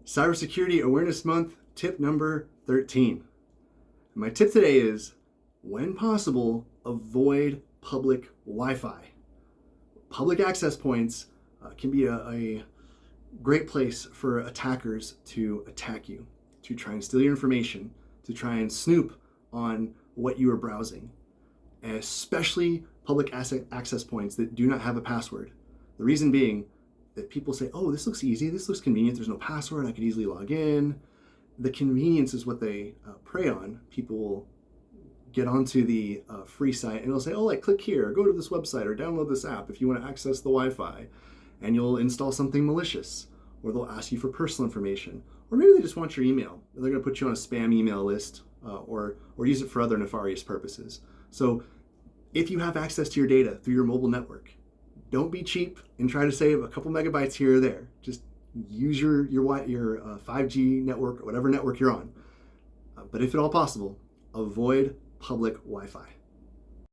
Cybersecurity Awareness Month, tip number 13. And my tip today is, when possible, avoid public Wi-Fi. Public access points can be a great place for attackers to attack you, to try and steal your information, to try and snoop on what you are browsing, and especially public access points that do not have a password. The reason being that people say, oh, this looks easy, this looks convenient, there's no password, I could easily log in. The convenience is what they prey on. People will get onto the free site and they'll say, oh, like click here, or go to this website, or download this app if you want to access the Wi-Fi, and you'll install something malicious, or they'll ask you for personal information, or maybe they just want your email. They're going to put you on a spam email list, or use it for other nefarious purposes. So if you have access to your data through your mobile network, don't be cheap and try to save a couple megabytes here or there. Just use your 5G network or whatever network you're on. But if at all possible, avoid public Wi-Fi.